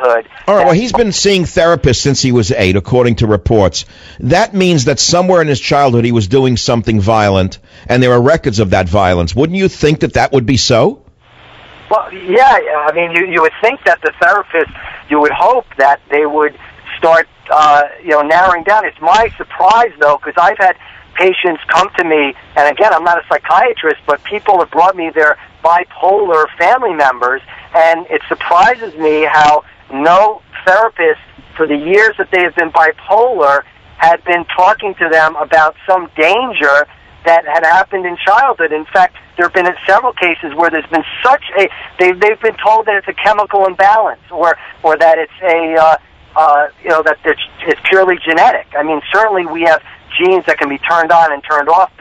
childhood. All right, well, he's been seeing therapists since he was 8, according to reports. That means that somewhere in his childhood he was doing something violent, and there are records of that violence. Wouldn't you think that that would be so? Well, yeah, I mean, you would think that the therapist, you would hope that they would start, narrowing down. It's my surprise, though, because I've had patients come to me, and again, I'm not a psychiatrist, but people have brought me their bipolar family members, and it surprises me how no therapist, for the years that they have been bipolar, had been talking to them about some danger that had happened in childhood. In fact, there have been several cases where there's been they've been told that it's a chemical imbalance, or that it's it's purely genetic. I mean, certainly we have genes that can be turned on and turned off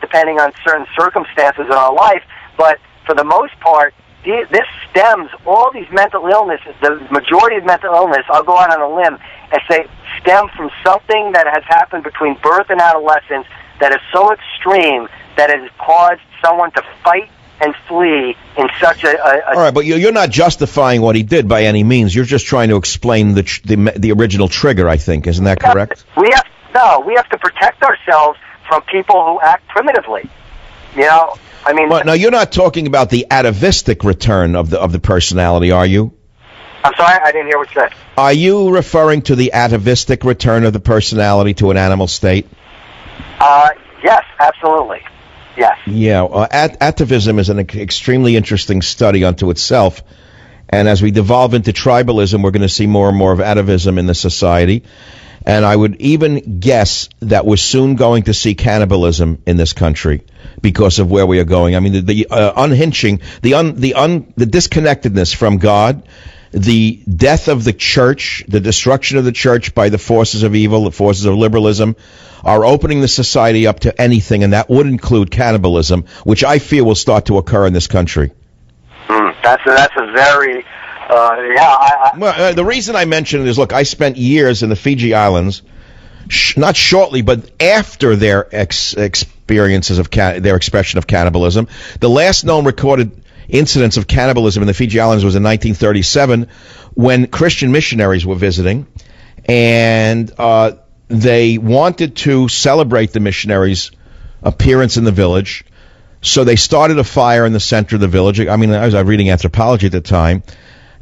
depending on certain circumstances in our life, but for the most part, this stems, all these mental illnesses, the majority of mental illness, I'll go out on a limb and say, stem from something that has happened between birth and adolescence that is so extreme that it has caused someone to fight and flee in such a... All right, but you're not justifying what he did by any means. You're just trying to explain the original trigger, I think. Isn't that correct? We have to protect ourselves from people who act primitively. I mean... Well, now, you're not talking about the atavistic return of the personality, are you? I'm sorry, I didn't hear what you said. Are you referring to the atavistic return of the personality to an animal state? Yes, absolutely. Yes. Yeah, atavism is an extremely interesting study unto itself. And as we devolve into tribalism, we're going to see more and more of atavism in the society. And I would even guess that we're soon going to see cannibalism in this country because of where we are going. I mean, the unhinging, the disconnectedness from God, the death of the church, the destruction of the church by the forces of evil, the forces of liberalism, are opening the society up to anything, and that would include cannibalism, which I fear will start to occur in this country. That's a very... Well, the reason I mention it is, look, I spent years in the Fiji Islands, not shortly, but after their experiences of their expression of cannibalism. The last known recorded incidents of cannibalism in the Fiji Islands was in 1937, when Christian missionaries were visiting, and they wanted to celebrate the missionaries' appearance in the village. So they started a fire in the center of the village. I mean, I was reading anthropology at the time.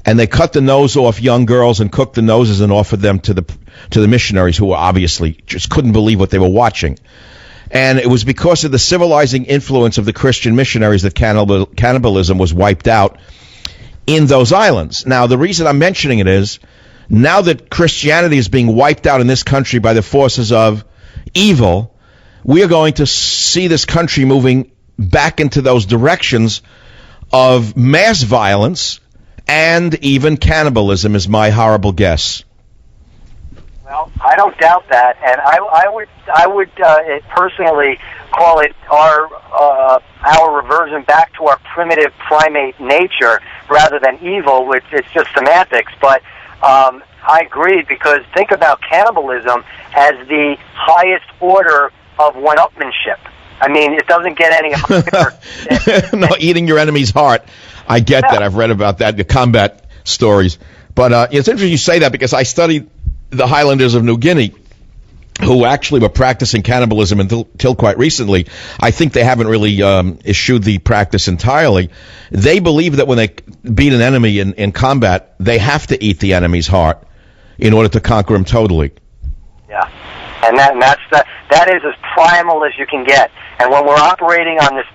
And they cut the nose off young girls and cooked the noses and offered them to the missionaries, who obviously just couldn't believe what they were watching. And it was because of the civilizing influence of the Christian missionaries that cannibalism was wiped out in those islands. Now, the reason I'm mentioning it is, now that Christianity is being wiped out in this country by the forces of evil, we are going to see this country moving back into those directions of mass violence and even cannibalism, is my horrible guess. Well, I don't doubt that, and I would personally call it our reversion back to our primitive primate nature rather than evil, which it's just semantics. But I agree, because think about cannibalism as the highest order of one-upmanship. I mean, it doesn't get any higher. No, eating your enemy's heart. I get that. I've read about that, the combat stories. But it's interesting you say that, because I studied the Highlanders of New Guinea, who actually were practicing cannibalism until quite recently. I think they haven't really eschewed the practice entirely. They believe that when they beat an enemy in combat, they have to eat the enemy's heart in order to conquer him totally. Yeah, and that is as primal as you can get. And when we're operating on this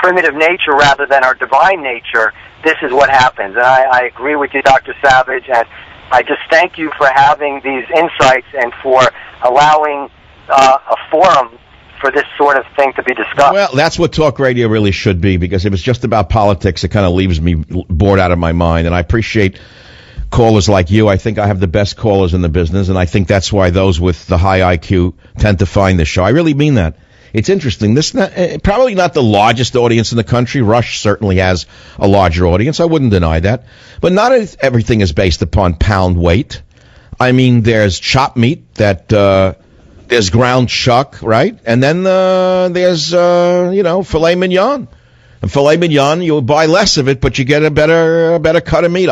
primitive nature rather than our divine nature, this is what happens. And I agree with you, Dr. Savage, and I just thank you for having these insights and for allowing a forum for this sort of thing to be discussed. Well, that's what talk radio really should be, because if it's just about politics, it kind of leaves me bored out of my mind. And I appreciate callers like you. I think I have the best callers in the business, and I think that's why those with the high IQ tend to find this show. I really mean that. It's interesting. This probably not the largest audience in the country. Rush certainly has a larger audience. I wouldn't deny that. But not everything is based upon pound weight. I mean, there's chopped meat, there's ground chuck, right? And then there's filet mignon. And filet mignon, you'll buy less of it, but you get a better cut of meat.